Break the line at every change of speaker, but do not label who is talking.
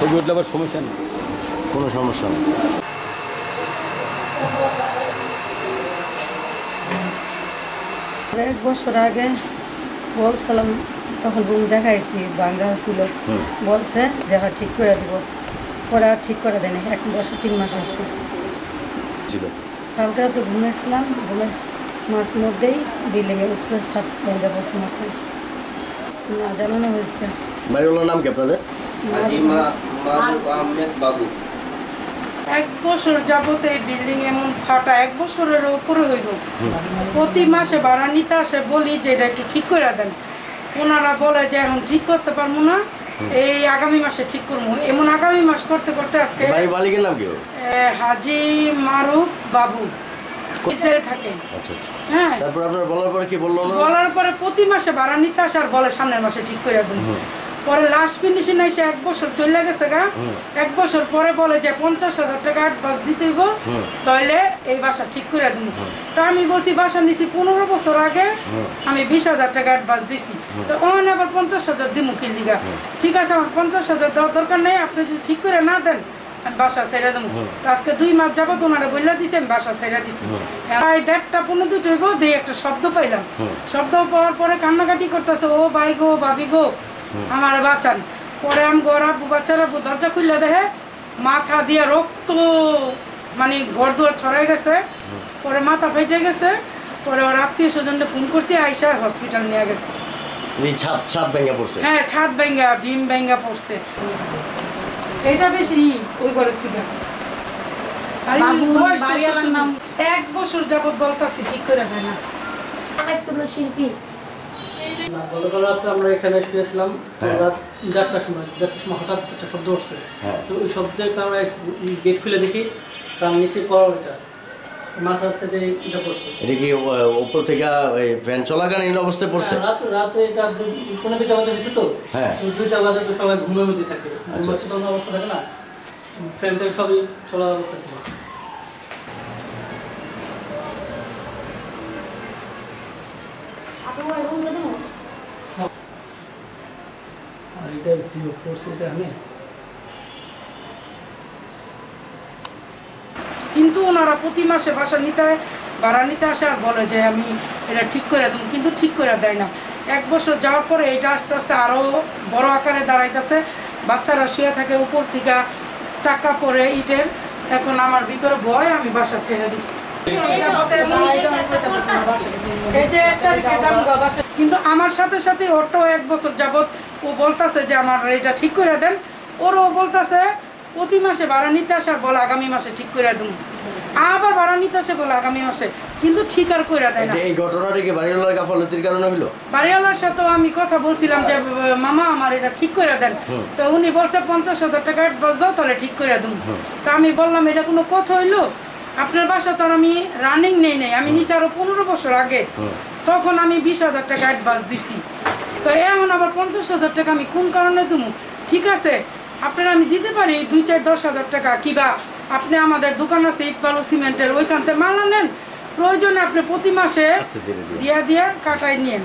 ছবি উঠলে আবার সমস্যা নেই,
কোনো সমস্যা নেই।
এক বছর আগে বলছিলাম, তখন রুম দেখাইছি ভাঙ্গা ছিল, বলছে যে ঠিক করে দিব, পরে আর ঠিক করে দেয়নি। 1 বছর 3 মাস আসছে। কালকে তো ঘুমেছিলাম, ঘুমের মাঝ মধ্যেই বিল্ডিংয়ের উপরে ছাদ বন্ধে বসে মাত্র না জানানো হয়েছে।
বাড়িওয়ালার নাম কি আপনাদের?
বাবু।
1 বছর যাবত এই বিল্ডিং এমন ফাটা, 1 বছরের উপরে হইল। প্রতি মাসে ভাড়া নিতে আসে, বলি যে এটা একটু ঠিক করে দেন। ওনারা বলে যে এখন ঠিক করতে পারবো না, এই আগামী মাসে ঠিক করবো। এমন আগামী মাস করতে করতে আজকে
মালিকের নাম কি?
হাজি মারুফ বাবু থাকে। হ্যাঁ,
তারপর আপনার বলার পরে কি বললো?
বলার পরে প্রতি মাসে ভাড়া নিতে আসে আর বলে সামনের মাসে ঠিক করে দেন। পরে লাস্ট ফিনিশিং এসে 1 বছর চলে গেছে গা। 1 বছর পরে বলে যে 50,000 টাকা অ্যাডভান্স দিতে হইব, তাইলে এই বাসা ঠিক করে দিব। তো আমি বলছি বাসা নিছি 15 বছর আগে, আমি 20,000 টাকা অ্যাডভান্স দিছি। তো ওখানে আবার 50,000 দিব কি লিগা? ঠিক আছে, আমার 50,000 দেওয়ার দরকার নেই, আপনি যদি ঠিক করে না দেন আমি বাসা ছেড়ে দেবো। আজকে 2 মাস যাবত ওনারা বললে দিছে, আমি বাসা ছেড়ে দিছি। প্রায় 1:30 পৌনে 2 হইব, দিয়ে একটা শব্দ পাইলাম। শব্দ পাওয়ার পরে কান্নাকাটি করতেছে, ও ভাই গো, ভাবি গো, আমার বাঁচান। পরে আমি গড়াবো, বাচ্চারা দরজা খুললে দেখে মাথা দিয়ে রক্ত, মানে ঘর দুয়ার ছড়াই গেছে। পরে মাথা ফেটে গেছে। পরে ওর আত্মীয় স্বজনকে ফোন করছি, আইসা হসপিটাল নিয়ে গেছে।
ছাদ ভেঙে পড়ছে?
হ্যাঁ, ছাদ ভেঙা, ভীম ভেঙা পড়ছে। এটা বেশি ওই ঘরের থেকে। আর 1 বছর যাবত বলতাছি ঠিক করে দেয় না।
শিল্পী
গতকাল রাত্রে আমরা এখানে শুয়েছিলাম, রাত 4টার সময় হঠাৎ একটা শব্দ উঠছে। তো ওই শব্দের কারণে গেট খুলে দেখি তার নিচে পড়া, ওইটা মাথার সাথে এটা পড়ছে। এটা
কি উপর থেকে ফ্যান চলাকালীন অবস্থায় পড়ছে?
রাতে এটা 2:30 বাজে হয়েছে। তো 2টা বাজে তো সবাই ঘুমের মধ্যে থাকে, সচেতন অবস্থা থাকে না, ফ্যানটা সবই চলার অবস্থা ছিল।
কিন্তু ওনারা প্রতি মাসে বাসা নিতে ভাড়া নিতে আসে আর বলে যে আমি এটা ঠিক করে দেবো, কিন্তু ঠিক করে দেয় না। 1 বছর যাওয়ার পরে এটা আস্তে আস্তে আরও বড় আকারে দাঁড়াইতেছে। বাচ্চারা শুয়ে থাকে, উপর থেকে চাকা পরে ইটের। এখন আমার ভিতরে ভয়, আমি বাসা ছেড়ে দিচ্ছি। এই যে 1 তারিখে যাবো বাসা, কিন্তু আমার সাথে সাথে ওরও 1 বছর যাবত ও বলতেছে যে আমার এটা ঠিক করে দেন। ওরও বলতেছে প্রতি মাসে ভাড়া নিতে আসে আর বলে আগামী মাসে ঠিক করে দেবো, আবার ভাড়া নিতে আসে বলে আগামী মাসে, কিন্তু ঠিক আর করে দেয় না।
এই ঘটনাটা কি বাড়িওয়ালার গাফলতির কারণে হলো?
বাড়িওয়ালার সাথেও আমি কথা বলছিলাম যে মামা আমার এটা ঠিক করে দেন। তো উনি বলছে 50,000 টাকা অ্যাডভান্স দাও, তাহলে ঠিক করে দেবো। তো আমি বললাম এটা কোনো কথা হইলো? আপনার বাসা তো আর আমি রানিং নেই, আমি নিচে আরো 15 বছর আগে, তখন আমি 20,000 টাকা অ্যাডভান্স দিছি। তো এখন আবার 50,000 টাকা আমি কোন কারণে দেবো? ঠিক আছে, আপনারা আমি দিতে পারি 2-4-10,000 টাকা, কিবা আপনি আমাদের দোকান আছে ইট বালু সিমেন্টের, ওইখান থেকে মাল আনেন, প্রয়োজনে আপনি প্রতি মাসে দিয়া কাটাই নিয়েন।